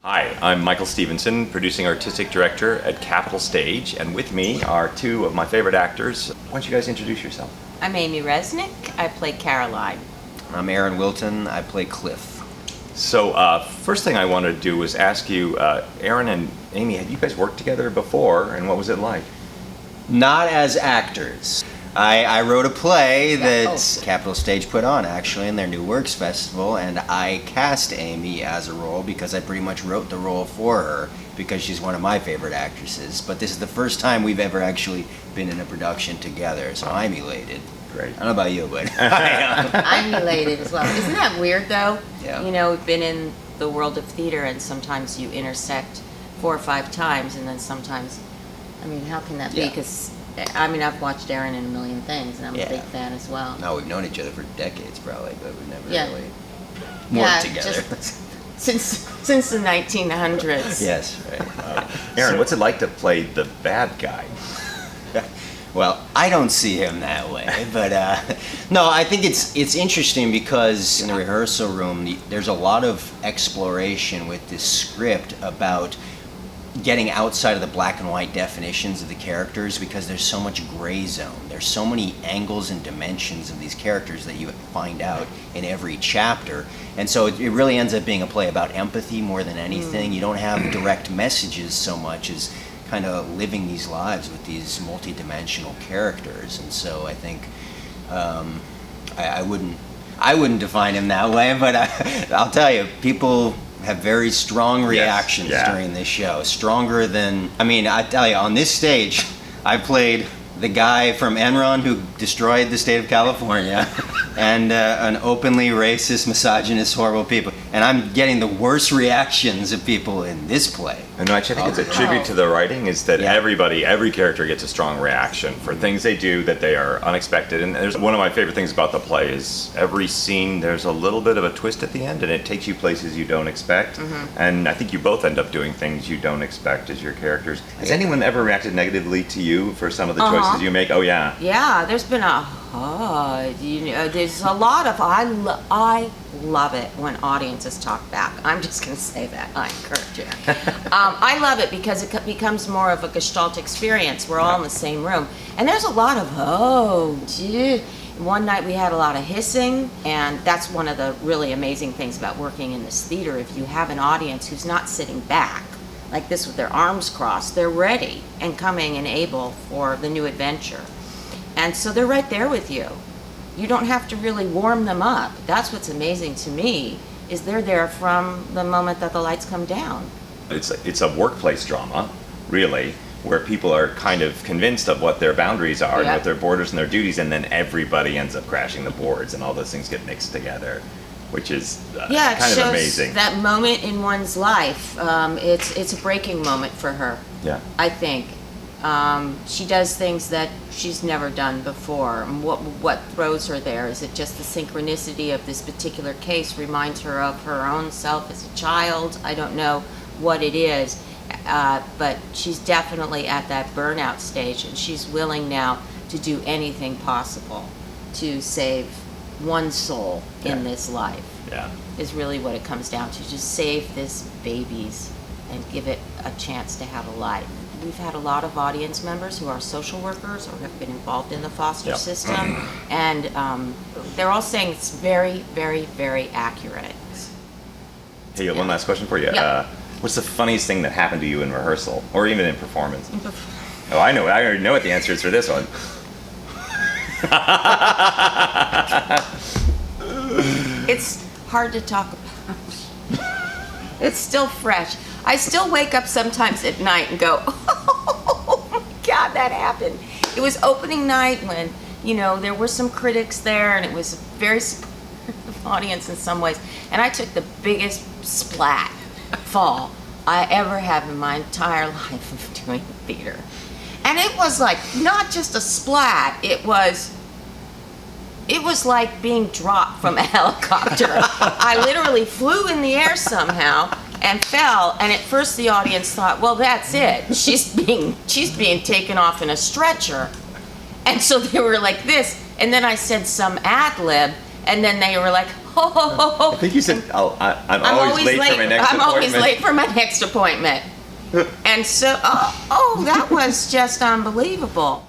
Hi, I'm Michael Stevenson, producing artistic director at Capitol Stage, and with me are two of my favorite actors. Why don't you guys introduce yourself? I'm Amy Resnick. I play Caroline. I'm Aaron Wilton. I play Cliff. So, first thing I want to do is ask you, Aaron and Amy, have you guys worked together before, and what was it like? Not as actors. I wrote a play that Capitol Stage put on, actually, in their New Works Festival, and I cast Amy as a role because I pretty much wrote the role for her because she's one of my favorite actresses. But this is the first time we've ever actually been in a production together, so I'm elated. Great. I don't know about you, but I'm elated as well. Isn't that weird, though? Yeah. You know, we've been in the world of theater, and sometimes you intersect 4 or 5 times, and then sometimes, I mean, how can that be? Yeah. Because, I mean, I've watched Aaron in a million things, and I'm a big fan as well. No, we've known each other for decades, probably, but we've never really Yeah, worked together. Since the 1900s. Yes, right. Aaron, what's it like to play the bad guy? Well, I don't see him that way, but no, I think it's interesting because in the rehearsal room, there's a lot of exploration with this script about getting outside of the black and white definitions of the characters because there's so much gray zone. There's so many angles and dimensions of these characters that you find out in every chapter. And so it really ends up being a play about empathy more than anything. You don't have direct messages so much as kind of living these lives with these multi-dimensional characters. And so I think I wouldn't define him that way, but I'll tell you, people have very strong reactions during this show. Stronger than, I mean, I tell you, on this stage, I played the guy from Enron who destroyed the state of California and an openly racist, misogynist, horrible people. And I'm getting the worst reactions of people in this play. And I think it's a tribute to the writing is that every character gets a strong reaction for things they do that they are unexpected. And there's one of my favorite things about the play is every scene there's a little bit of a twist at the end and it takes you places you don't expect. And I think you both end up doing things you don't expect as your characters. Has anyone ever reacted negatively to you for some of the choices you make? Oh yeah. Yeah, there's been there's a lot of, I love it when audiences talk back. I'm just going to say that. I encourage you. I love it because it becomes more of a gestalt experience. We're all in the same room. And there's a lot of, one night we had a lot of hissing, and that's one of the really amazing things about working in this theater. If you have an audience who's not sitting back, like this with their arms crossed, they're ready and coming and able for the new adventure. And so they're right there with you. You don't have to really warm them up. That's what's amazing to me, is they're there from the moment that the lights come down. It's a workplace drama, really, where people are kind of convinced of what their boundaries are and what their borders and their duties, and then everybody ends up crashing the boards and all those things get mixed together, which is kind of amazing. That moment in one's life, it's a breaking moment for her, I think. She does things that she's never done before. And what throws her there? Is it just the synchronicity of this particular case reminds her of her own self as a child? I don't know what it is, but she's definitely at that burnout stage, and she's willing now to do anything possible to save one soul in this life. Is really what it comes down to. Just save this baby's and give it a chance to have a life. We've had a lot of audience members who are social workers or have been involved in the foster system, and they're all saying it's very, very, very accurate. Hey, one last question for you. What's the funniest thing that happened to you in rehearsal, or even in performance? Oh, I know. I already know what the answer is for this one. It's hard to talk about. It's still fresh. I still wake up sometimes at night and go, oh my God, that happened. It was opening night when, there were some critics there, and it was a very supportive audience in some ways. And I took the biggest fall I ever have in my entire life of doing theater. And it was like, not just a splat, it was like being dropped from a helicopter. I literally flew in the air somehow and fell, and at first the audience thought, well, that's it. She's being taken off in a stretcher. And so they were like this, and then I said some ad lib, and then they were like, I think you said, I'm always late for my next I'm appointment. always late for my next appointment. And so, that was just unbelievable.